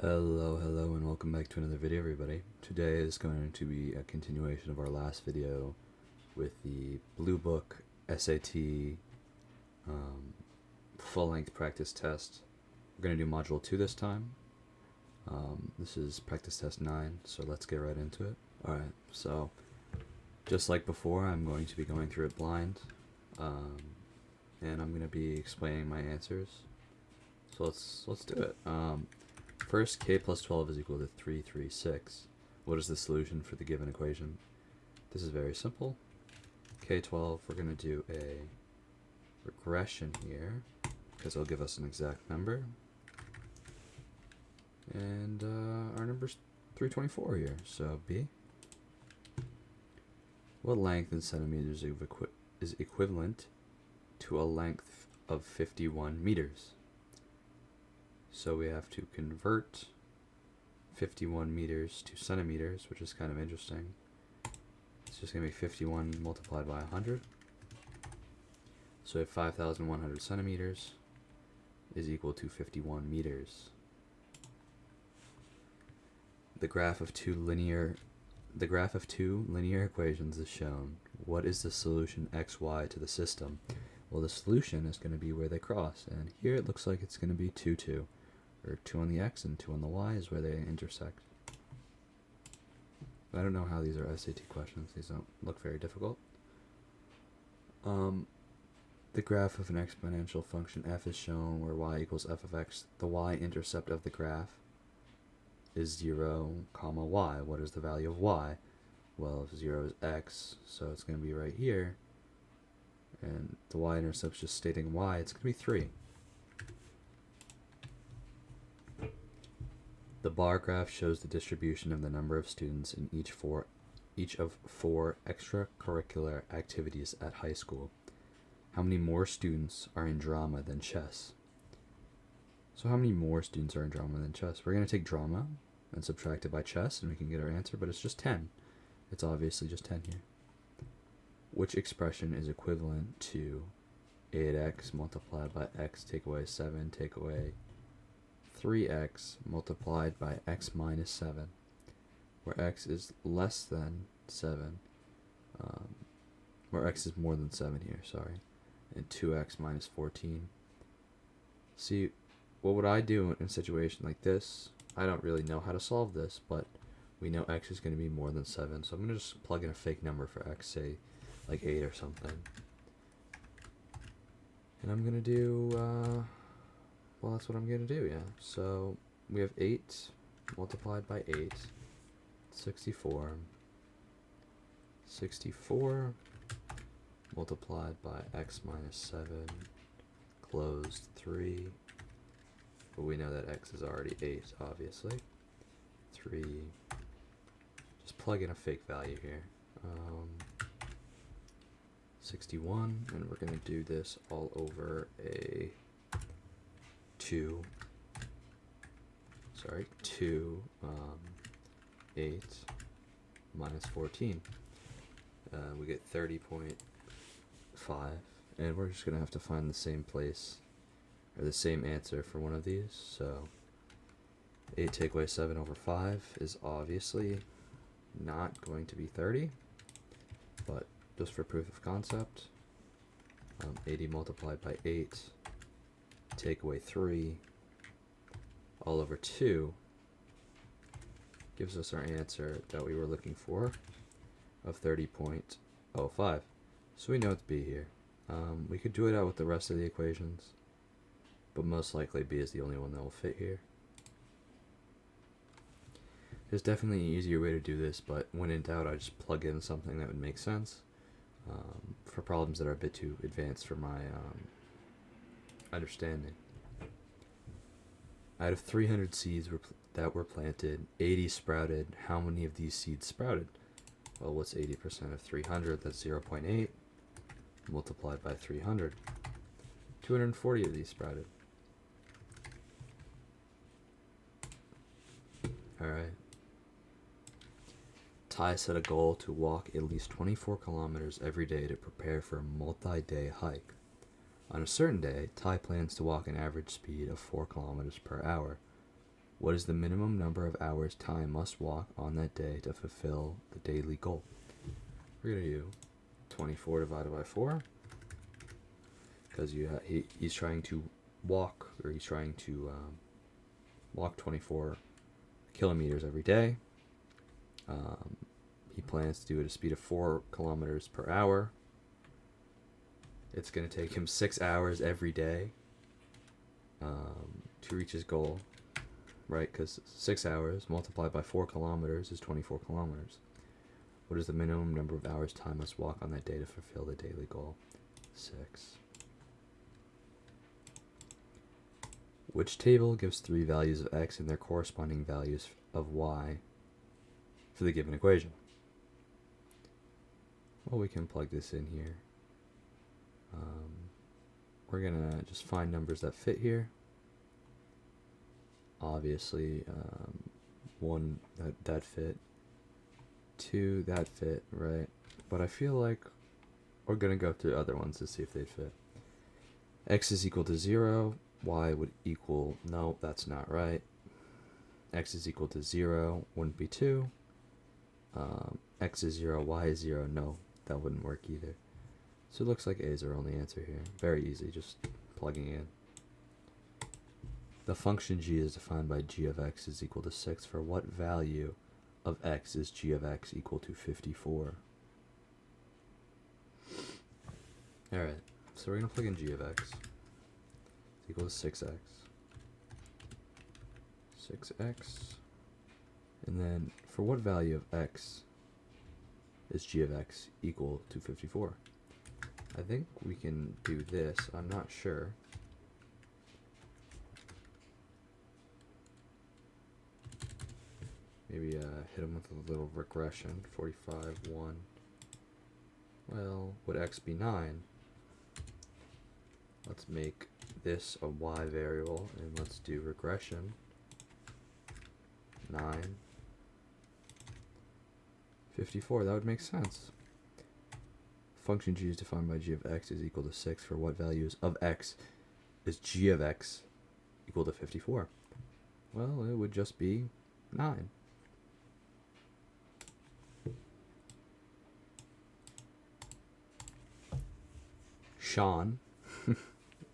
Hello, and welcome back to another video, everybody. Today is going to be a continuation of our last video with the BlueBook SAT full-length practice test. We're going to do Module 2 this time. This is practice test 9, so let's get right into it. Alright, so just like before, I'm going to be going through it blind, and I'm going to be explaining my answers. So let's do it. First, k plus 12 is equal to 336. What is the solution for the given equation? This is very simple. K12, we're going to do a regression here, because it'll give us an exact number. And our number's 324 here, so B. What length in centimeters is equivalent to a length of 51 meters? So we have to convert 51 meters to centimeters, which is kind of interesting. It's just going to be 51 multiplied by 100. So we have 5,100 centimeters is equal to 51 meters. The graph of two linear equations is shown. What is the solution xy to the system? Well, the solution is going to be where they cross, and here it looks like it's going to be 2, 2. Or 2 on the x and 2 on the y is where they intersect. I don't know how these are SAT questions. These don't look very difficult. The graph of an exponential function f is shown where y equals f of x. The y-intercept of the graph is 0, comma y. What is the value of y? Well, if 0 is x, so it's going to be right here. And the y-intercept is just stating y. It's going to be 3. The bar graph shows the distribution of the number of students in each of four extracurricular activities at high school. How many more students are in drama than chess? So how many more students are in drama than chess? We're going to take drama and subtract it by chess, and we can get our answer, but it's just 10. It's obviously just 10 here. Which expression is equivalent to 8x multiplied by x take away 7 take away 3x multiplied by x minus 7, where x is less than 7, or x is more than 7 here, sorry, and 2x minus 14. See, what would I do in a situation like this? I don't really know how to solve this, but we know x is going to be more than 7, so I'm going to just plug in a fake number for x, say like 8 or something. And I'm going to do, well, that's what I'm going to do, yeah. So we have 8 multiplied by 8, 64. 64 multiplied by x minus 7, closed 3. But we know that x is already 8, obviously. 3. Just plug in a fake value here. 61, and we're going to do this all over a 2, 8 minus 14. We get 30.5, and we're just going to have to find the same place, or the same answer for one of these. So 8 take away 7 over 5 is obviously not going to be 30, but just for proof of concept, 80 multiplied by 8 take away 3 all over 2 gives us our answer that we were looking for of 30.05. So we know it's B here. We could do it out with the rest of the equations, but most likely B is the only one that will fit here. There's definitely an easier way to do this, but when in doubt, I just plug in something that would make sense for problems that are a bit too advanced for my understanding. Out of 300 seeds that were planted, 80 sprouted. How many of these seeds sprouted? Well, what's 80% of 300? That's 0.8 multiplied by 300. 240 of these sprouted. Alright. Ty set a goal to walk at least 24 kilometers every day to prepare for a multi-day hike. On a certain day, Ty plans to walk an average speed of 4 kilometers per hour. What is the minimum number of hours time must walk on that day to fulfill the daily goal? We're going to do 24 divided by 4, because he's trying to walk, or he's trying to walk 24 kilometers every day. He plans to do it at a speed of 4 kilometers per hour. It's going to take him 6 hours every day to reach his goal, right? Because 6 hours multiplied by 4 kilometers is 24 kilometers. What is the minimum number of hours time must walk on that day to fulfill the daily goal? 6. Which table gives 3 values of x and their corresponding values of y for the given equation? Well, we can plug this in here. We're going to just find numbers that fit here. Obviously, 1, that fit. 2, that fit, right? But I feel like we're going to go through other ones to see if they fit. X is equal to 0. Y would equal, no, that's not right. X is equal to 0 wouldn't be 2. X is 0, Y is 0, no, that wouldn't work either. So it looks like A is our only answer here. Very easy, just plugging in. The function g is defined by g of x is equal to 6. For what value of x is g of x equal to 54? Alright, so we're going to plug in g of x. It's equal to 6x. 6x. And then, for what value of x is g of x equal to 54? I think we can do this. I'm not sure. Maybe hit him with a little regression. 45, 1. Well, would x be 9? Let's make this a y variable, and let's do regression. 9. 54, that would make sense. Function g is defined by g of x is equal to 6. For what values of x is g of x equal to 54? Well, it would just be 9. Sean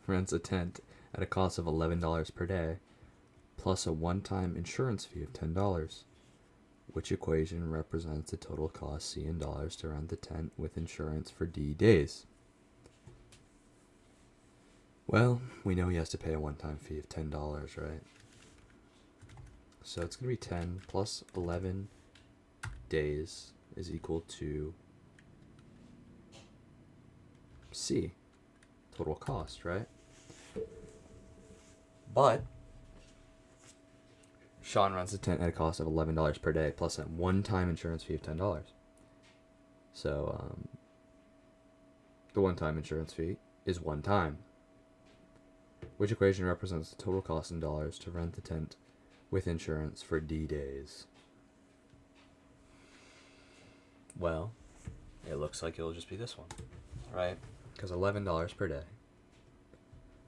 rents a tent at a cost of $11 per day, plus a one-time insurance fee of $10. Which equation represents the total cost C in dollars to rent the tent with insurance for D days? Well, we know he has to pay a one-time fee of $10, right? So it's going to be 10 plus 11 days is equal to C, total cost, right? But Sean runs a tent at a cost of $11 per day, plus a one-time insurance fee of $10. So the one-time insurance fee is one time. Which equation represents the total cost in dollars to rent the tent with insurance for D days? Well, it looks like it'll just be this one, right? Because $11 per day.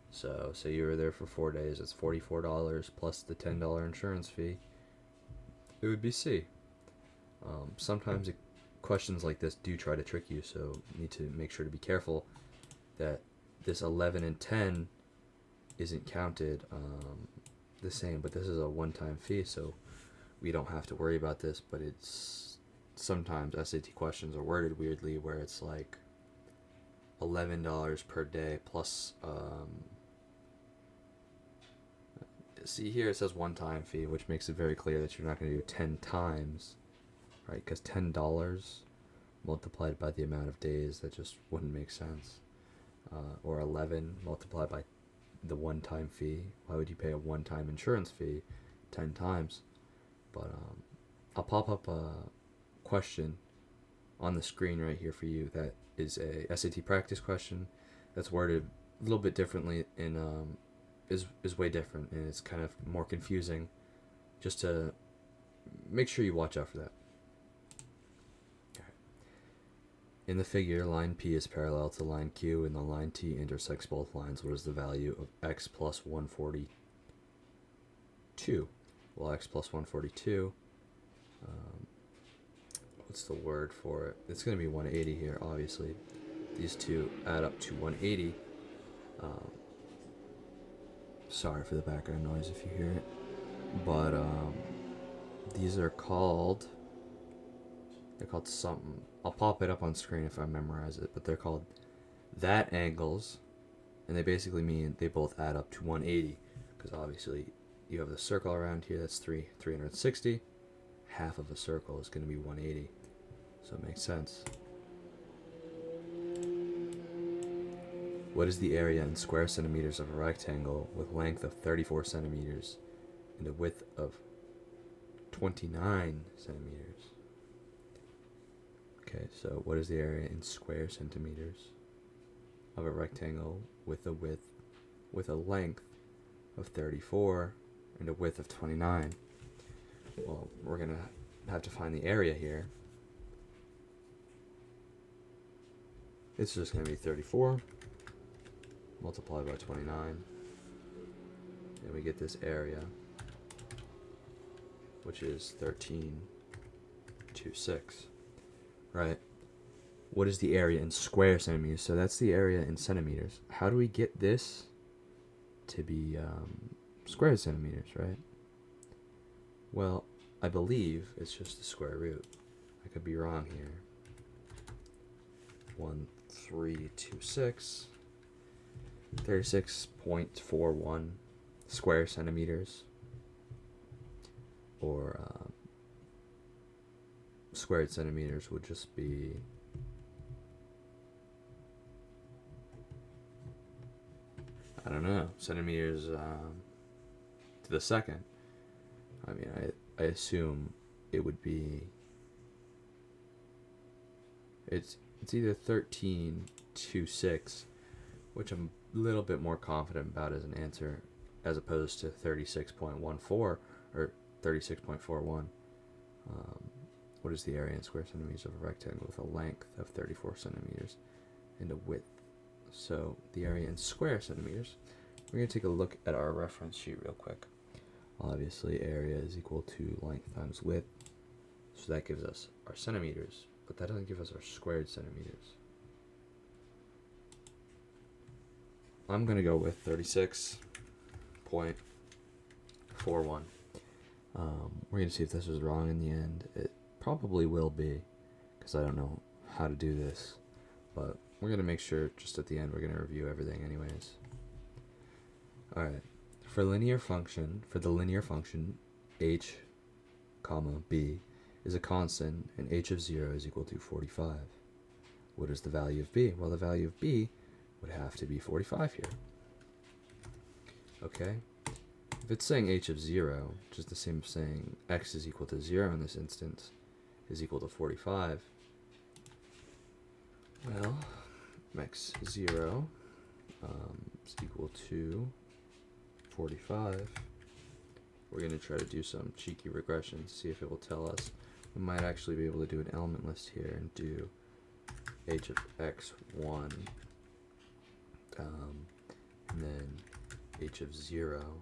So, say you were there for 4 days, it's $44 plus the $10 insurance fee. It would be C. Sometimes questions like this do try to trick you, so you need to make sure to be careful that this 11 and 10 isn't counted the same, but this is a one-time fee, so we don't have to worry about this. But it's sometimes SAT questions are worded weirdly, where it's like $11 per day plus see here it says one-time fee, which makes it very clear that you're not going to do 10 times, right? Because $10 multiplied by the amount of days, that just wouldn't make sense. Or 11 multiplied by the one-time fee. Why would you pay a one-time insurance fee 10 times? But I'll pop up a question on the screen right here for you that is a SAT practice question that's worded a little bit differently in is way different, and it's kind of more confusing. Just to make sure you watch out for that. Okay. In the figure, line P is parallel to line Q, and the line T intersects both lines. What is the value of x plus 142? Well, x plus 142. What's the word for it? It's going to be 180 here, obviously. These two add up to 180. Sorry for the background noise if you hear it. But these are called... They're called something. I'll pop it up on screen if I memorize it. But they're called that angles. And they basically mean they both add up to 180. Because obviously you have the circle around here. That's 360. Half of a circle is going to be 180. So it makes sense. What is the area in square centimeters of a rectangle with length of 34 centimeters and a width of 29 centimeters? Okay, so what is the area in square centimeters of a rectangle with a length of 34 and a width of 29? Well, we're going to have to find the area here. It's just going to be 34 multiplied by 29, and we get this area, which is 1326, right? What is the area in square centimeters? So that's the area in centimeters. How do we get this to be square centimeters, right? Well, I believe it's just the square root. I could be wrong here. 1326, 36.41 square centimeters, or squared centimeters would just be I don't know, centimeters to the second. I mean, I assume it would be it's either 1326, which I'm a little bit more confident about as an answer, as opposed to 36.14 or 36.41. What is the area in square centimeters of a rectangle with a length of 34 centimeters and a width? So the area in square centimeters, we're going to take a look at our reference sheet real quick. Obviously, area is equal to length times width, so that gives us our centimeters, but that doesn't give us our squared centimeters. I'm going to go with 36.41. We're going to see if this is wrong in the end. It probably will be, because I don't know how to do this, but we're going to make sure just at the end we're going to review everything anyways. Alright, for the linear function h, comma, b is a constant and h of 0 is equal to 45. What is the value of b? Well, the value of b would have to be 45 here. Okay, if it's saying h of 0, which is the same as saying x is equal to 0 in this instance, is equal to 45, well, x 0 is equal to 45. We're going to try to do some cheeky regression to see if it will tell us. We might actually be able to do an element list here and do h of x1, and then h of 0.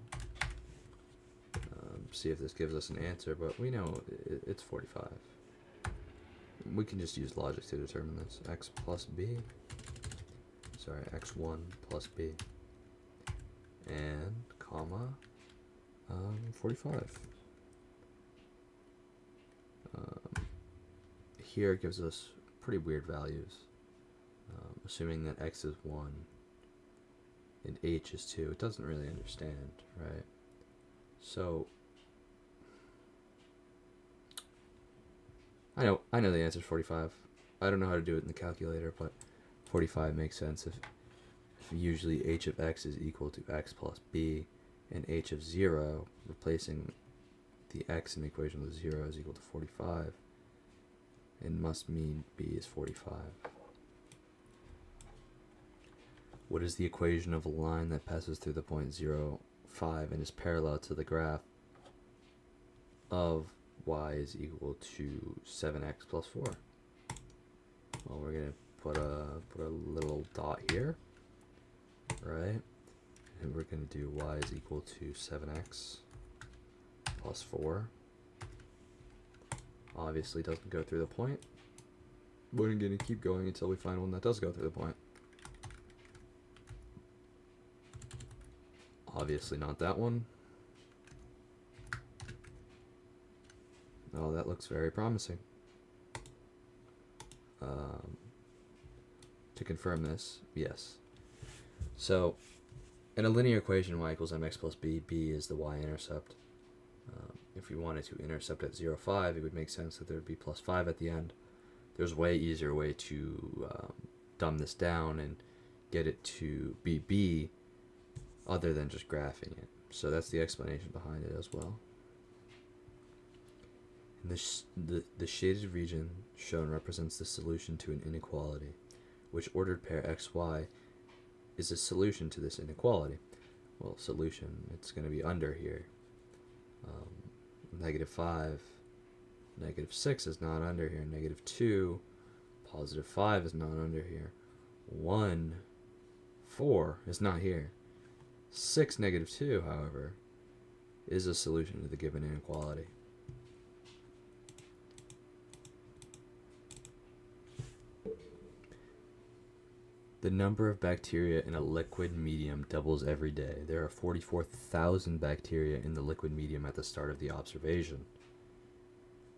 See if this gives us an answer, but we know it's 45. We can just use logic to determine this. X plus b, sorry, x1 plus b, and comma 45. Here it gives us pretty weird values. Assuming that x is 1 and h is 2, it doesn't really understand, right? So I know the answer is 45. I don't know how to do it in the calculator, but 45 makes sense if usually h of x is equal to x plus b, and h of 0, replacing the x in the equation with 0, is equal to 45. It must mean b is 45. What is the equation of a line that passes through the point 0, 5 and is parallel to the graph of y is equal to 7x plus 4? Well, we're going to put a little dot here, right? And we're going to do y is equal to 7x plus 4. Obviously doesn't go through the point. We're going to keep going until we find one that does go through the point. Obviously not that one. Oh, that looks very promising. To confirm this, yes. So, in a linear equation, y equals mx plus b, b is the y-intercept. If we wanted to intercept at 0, 5, it would make sense that there would be plus 5 at the end. There's a way easier way to dumb this down and get it to be b other than just graphing it. So that's the explanation behind it as well. And the shaded region shown represents the solution to an inequality, which ordered pair xy is a solution to this inequality. Well, solution, it's going to be under here. -5, -6 is not under here. -2, +5 is not under here. 1, 4 is not here. 6, -2, however, is a solution to the given inequality. The number of bacteria in a liquid medium doubles every day. There are 44,000 bacteria in the liquid medium at the start of the observation.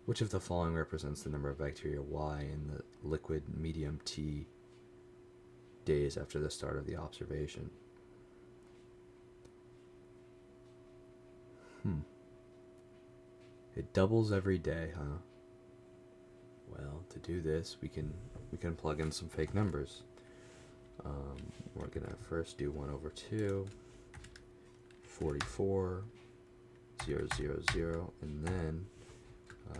Which of the following represents the number of bacteria Y in the liquid medium T days after the start of the observation? It doubles every day, huh? Well, to do this, we can plug in some fake numbers. We're gonna first do 1/2, 44, 0, 0, 0, and then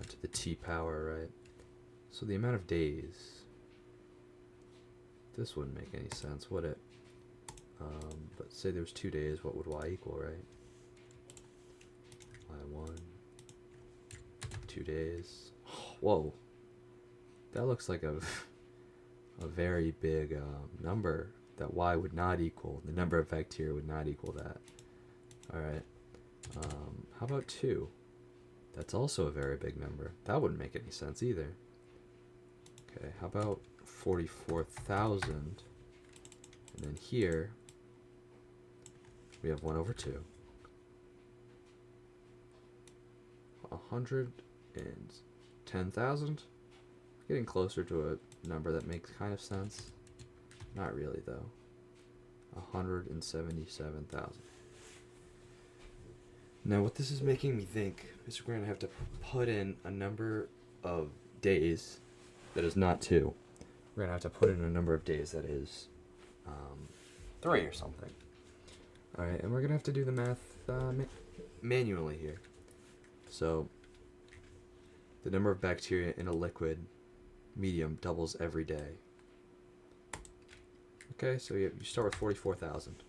to the t power, right? So the amount of days, this wouldn't make any sense, would it? But say there was 2 days, what would y equal, right? y1, 2 days. Whoa, that looks like a very big number that y would not equal. The number of bacteria would not equal that. Alright, how about 2? That's also a very big number. That wouldn't make any sense either. Okay, how about 44,000? And then here, we have 1/2. 110,000? Getting closer to a number that makes kind of sense. Not really, though. 177,000. Now, what this is making me think is we're going to have to put in a number of days that is not 2. We're going to have to put in a number of days that is 3 or something. Alright, and we're going to have to do the math manually here. So, the number of bacteria in a liquid medium doubles every day. Okay, so you start with 44,000.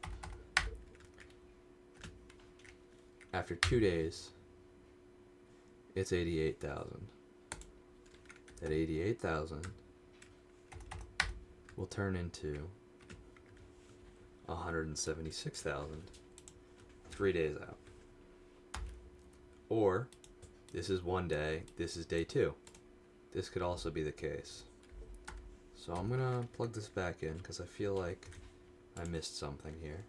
After 2 days, it's 88,000. That 88,000 will turn into 176,000 3 days out. Or, this is 1 day, this is day 2. This could also be the case. So I'm going to plug this back in because I feel like I missed something here.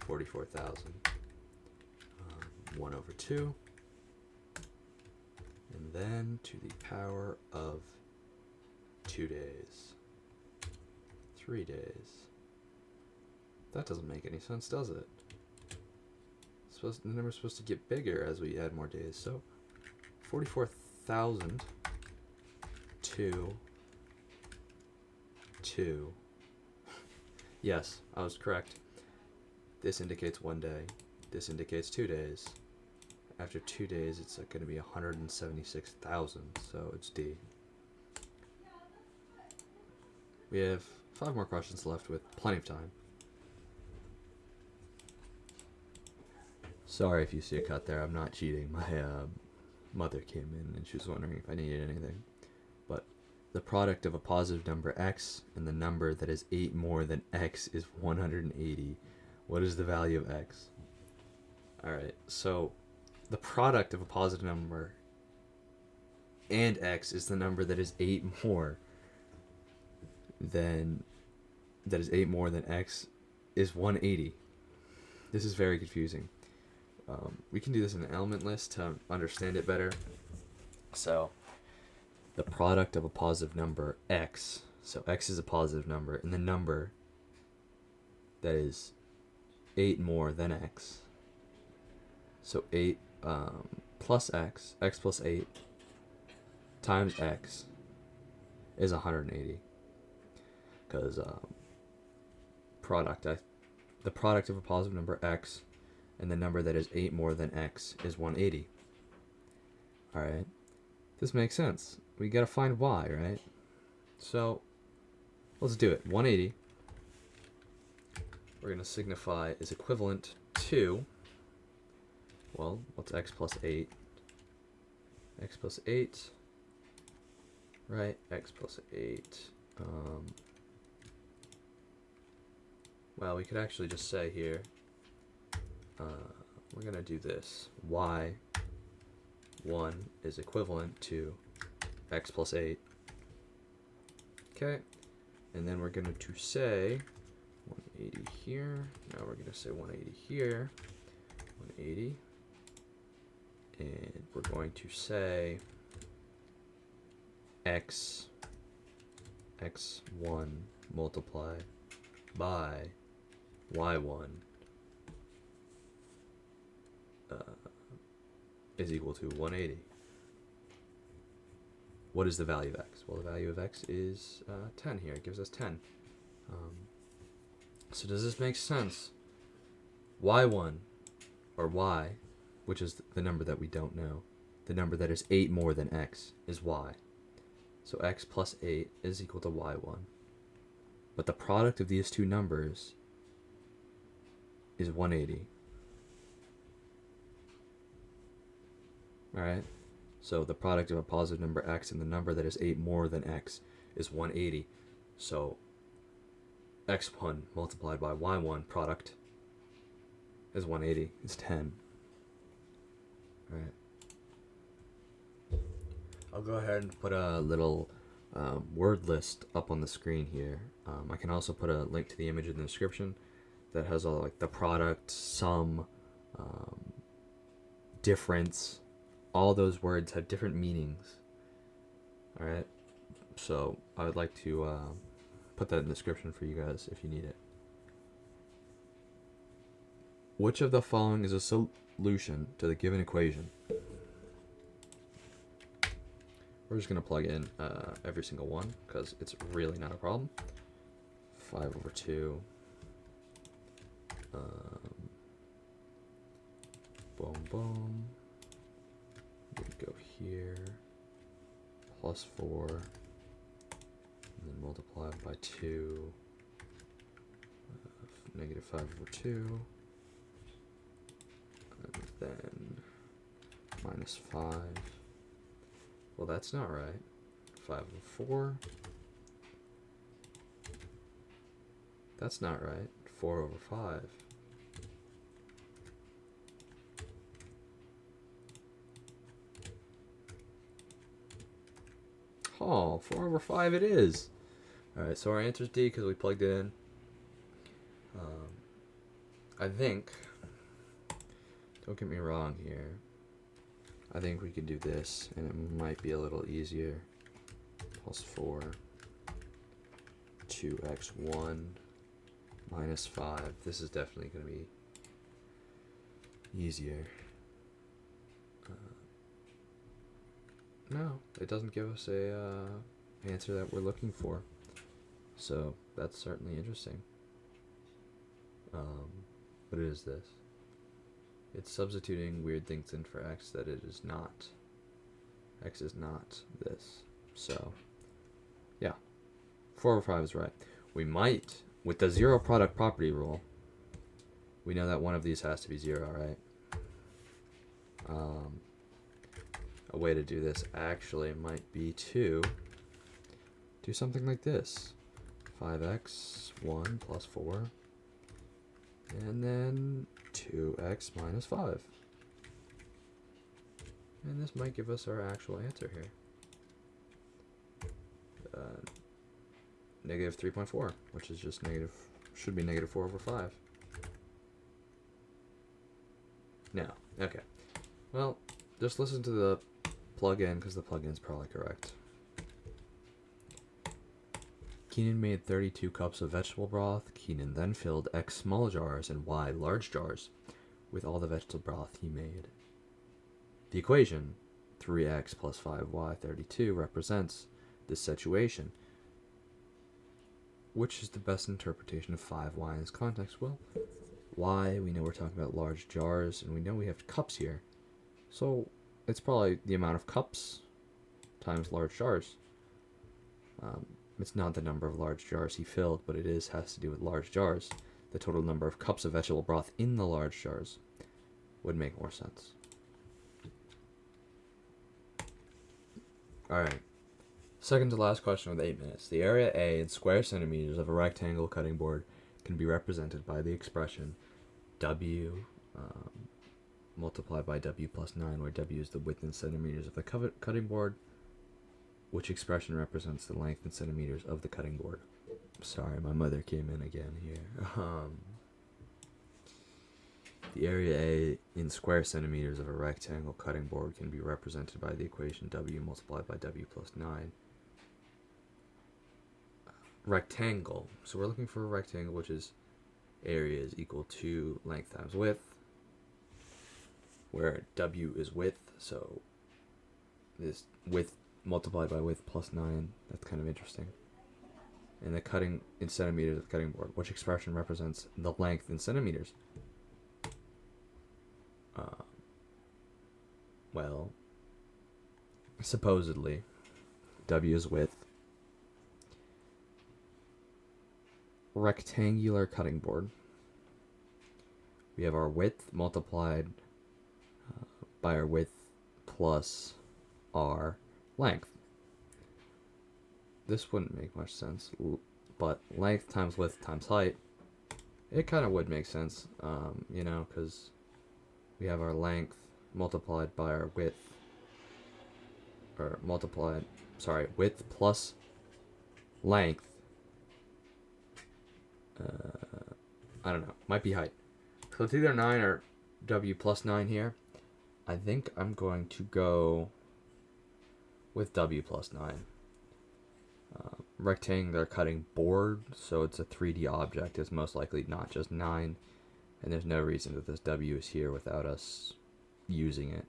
44,000. 1/2. And then to the power of 2 days. 3 days. That doesn't make any sense, does it? The number's supposed to get bigger as we add more days. So 44,000 to 2. Yes, I was correct. This indicates 1 day. This indicates 2 days. After 2 days, it's going to be 176,000, so it's D. We have 5 more questions left with plenty of time. Sorry if you see a cut there, I'm not cheating. My mother came in and she was wondering if I needed anything. But the product of a positive number x and the number that is 8 more than x is 180. What is the value of x? Alright, so the product of a positive number and x is the number that is 8 more than x is 180. This is very confusing. We can do this in an element list to understand it better. So the product of a positive number x, so x is a positive number, and the number that is 8 more than x, so 8 plus x plus 8 times x is 180. Because the product of a positive number x and the number that is 8 more than x is 180. Alright, this makes sense. We gotta find y, right? So let's do it. 180 we're gonna signify is equivalent to, well, what's x plus 8? X plus 8, right? X plus 8. Well, we could actually just say here, we're going to do this. Y1 is equivalent to x plus 8. Okay. And then we're going to say 180 here. Now we're going to say 180 here. 180. And we're going to say x1 multiplied by y1 is equal to 180. What is the value of x? Well, the value of x is 10 here. It gives us 10. So does this make sense? y1, or y, which is the number that we don't know, the number that is 8 more than x, is y. So x plus 8 is equal to y1. But the product of these two numbers is 180. Alright? So the product of a positive number x and the number that is 8 more than x is 180. So x1 multiplied by y1 product is 180. It's 10. Alright. I'll go ahead and put a little word list up on the screen here. I can also put a link to the image in the description that has all like the product, sum, difference. All those words have different meanings. Alright, so I would like to put that in the description for you guys if you need it. Which of the following is a solution to the given equation? We're just going to plug in every single one because it's really not a problem. 5/2. Boom, boom. We go here. Plus 4. And then multiply by 2. Negative 5/2. And then minus 5. Well, that's not right. 5/4. That's not right. 4/5. Oh, 4/5 it is. Alright, so our answer is D because we plugged it in. I think, don't get me wrong here, I think we could do this and it might be a little easier. Plus 4, 2x1 minus 5. This is definitely going to be easier. No, it doesn't give us a answer that we're looking for. So that's certainly interesting. But it is this. It's substituting weird things in for x that it is not. X is not this. So, yeah. 4/5 is right. We might, with the zero product property rule, we know that one of these has to be 0, right? A way to do this actually might be to do something like this. 5x1 plus 4. And then 2x minus 5. And this might give us our actual answer here. Negative 3.4, which is just should be negative 4 over 5. No, okay. Well, just listen to the plug-in, because the plug-in is probably correct. Keenan made 32 cups of vegetable broth. Keenan then filled X small jars and Y large jars with all the vegetable broth he made. The equation, 3x plus 5y 32, represents this situation. Which is the best interpretation of 5y in this context? Well, y, we know we're talking about large jars, and we know we have cups here. So it's probably the amount of cups times large jars. It's not the number of large jars he filled, but it has to do with large jars. The total number of cups of vegetable broth in the large jars would make more sense. Alright. Second to last question with 8 minutes. The area A in square centimeters of a rectangle cutting board can be represented by the expression W multiplied by W plus 9, where W is the width in centimeters of the cutting board, which expression represents the length in centimeters of the cutting board. Sorry, my mother came in again here. The area A in square centimeters of a rectangle cutting board can be represented by the equation W multiplied by W plus 9. Rectangle. So we're looking for a rectangle, which is area is equal to length times width, where W is width, so this width multiplied by width plus 9, that's kind of interesting. And the cutting in centimeters of the cutting board, which expression represents the length in centimeters? Well, supposedly, W is width. Rectangular cutting board. We have our width multiplied by our width plus our length. This wouldn't make much sense, but length times width times height, it kind of would make sense, because we have our length multiplied by our width, width plus length. I don't know, might be height. So it's either 9 or W plus 9 here. I think I'm going to go with W plus 9. Rectangular cutting board, so it's a 3D object. It's most likely not just 9, and there's no reason that this W is here without us using it.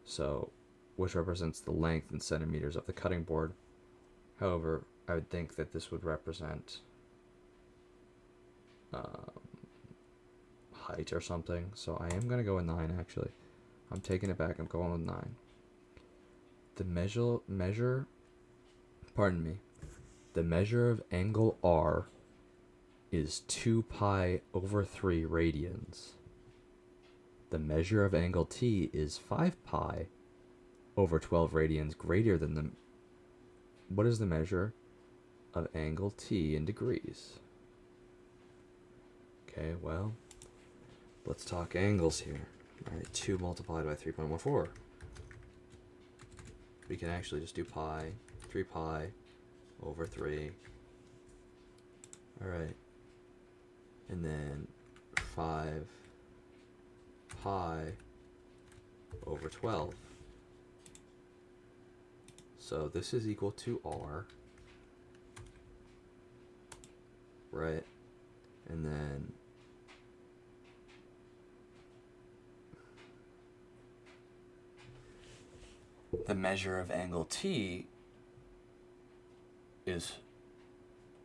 So, which represents the length in centimeters of the cutting board. However, I would think that this would represent height or something. So I am going to go with 9, actually. I'm taking it back. I'm going with 9. The measure of angle R is 2 pi over 3 radians. The measure of angle T is 5 pi over 12 radians greater than the... What is the measure of angle T in degrees? Okay, well, let's talk angles here. Alright, 2 multiplied by 3.14. We can actually just do 3 pi over 3. Alright. And then 5 pi over 12. So this is equal to R. Right? And then the measure of angle T is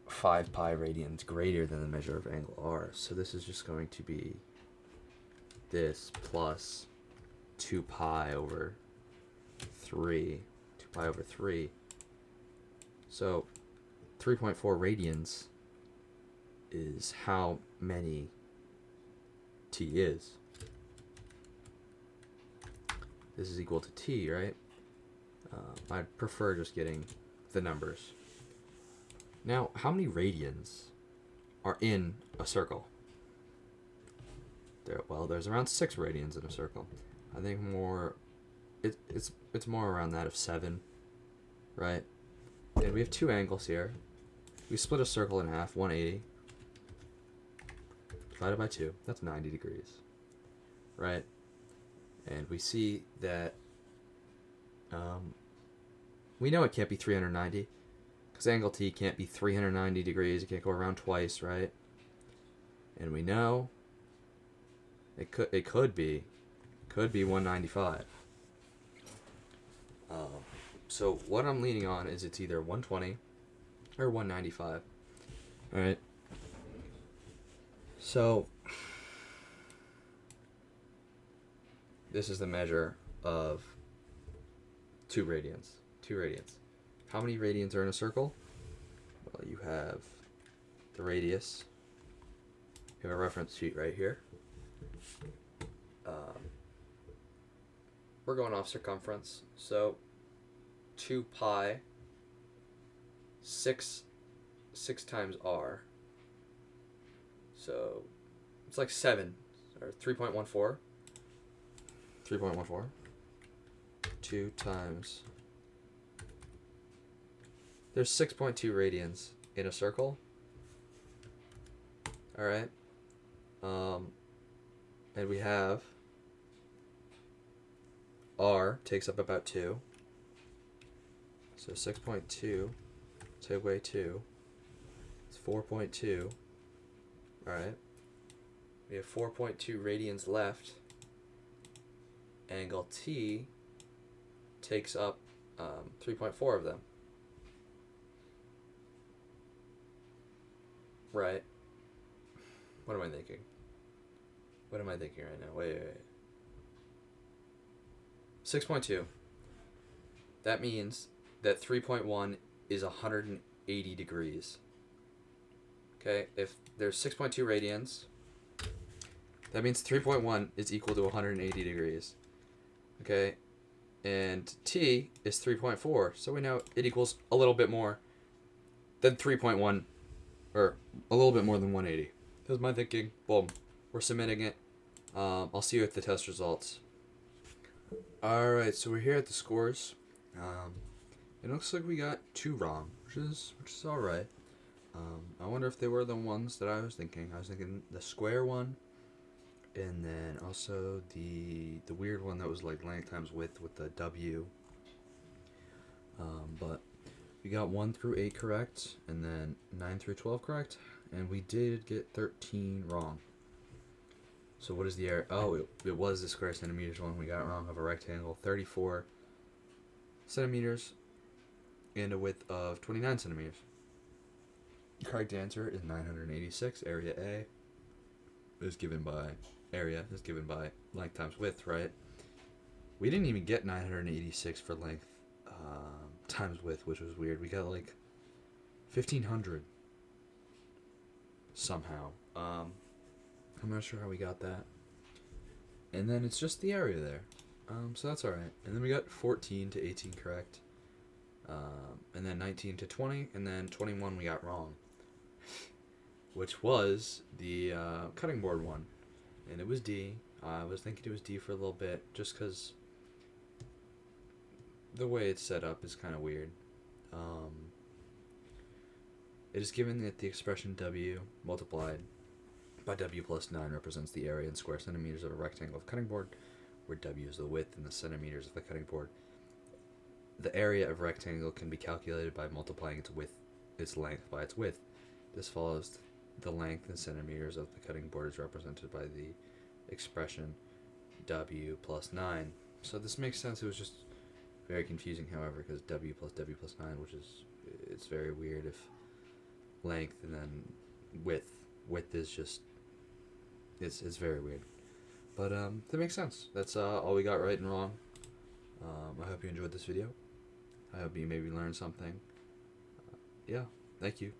5 pi radians greater than the measure of angle R. So this is just going to be this plus 2 pi over 3. 2 pi over 3. So 3.4 radians is how many T is. This is equal to T, right? I'd prefer just getting the numbers. Now, how many radians are in a circle? There's around 6 radians in a circle. I think more it's more around that of 7, right? And we have two angles here. We split a circle in half, 180 divided by 2. That's 90 degrees, right? And we see that we know it can't be 390 because angle T can't be 390 degrees. It can't go around twice, right? And we know it could be 195. So what I'm leaning on is it's either 120 or 195. All right. So this is the measure of 2 radians. 2 radians. How many radians are in a circle? Well, you have the radius. You have a reference sheet right here. We're going off circumference, so 2 pi 6 times r. So it's like 7 or 3.14. 3.14. 2 times. There's 6.2 radians in a circle. All right. And we have r takes up about 2. So 6.2 take away 2. It's 4.2. All right. We have 4.2 radians left. Angle T takes up 3.4 of them. Right. What am I thinking? What am I thinking right now? Wait. 6.2. That means that 3.1 is 180 degrees. Okay, if there's 6.2 radians, that means 3.1 is equal to 180 degrees. Okay, and T is 3.4, so we know it equals a little bit more than 3.1, or a little bit more than 180. That's my thinking. Boom. We're submitting it. I'll see you at the test results. Alright, so we're here at the scores. It looks like we got 2 wrong, which is alright. I wonder if they were the ones that I was thinking. I was thinking the square one, and then also the weird one that was like length times width with the W. But we got 1 through 8 correct, and then 9 through 12 correct, and we did get 13 wrong. So what is the area? Oh, it was the square centimeters one we got wrong of a rectangle, 34 centimeters, and a width of 29 centimeters. Correct answer is 986. Area A is given by length times width, right? We didn't even get 986 for length times width, which was weird. We got like 1500 somehow. I'm not sure how we got that. And then it's just the area there. So that's alright. And then we got 14 to 18 correct. And then 19 to 20. And then 21 we got wrong. Which was the cutting board one. And it was D. I was thinking it was D for a little bit. Just because the way it's set up is kind of weird. It is given that the expression W multiplied by W plus 9 represents the area in square centimeters of a rectangle of cutting board, where W is the width and the centimeters of the cutting board. The area of a rectangle can be calculated by multiplying its length by its width. This follows the length in centimeters of the cutting board is represented by the expression W plus 9. So this makes sense. It was just very confusing, however, because W plus 9, it's very weird if length and then width is just, it's very weird. But that makes sense. That's all we got right and wrong. I hope you enjoyed this video. I hope you maybe learned something. Yeah, thank you.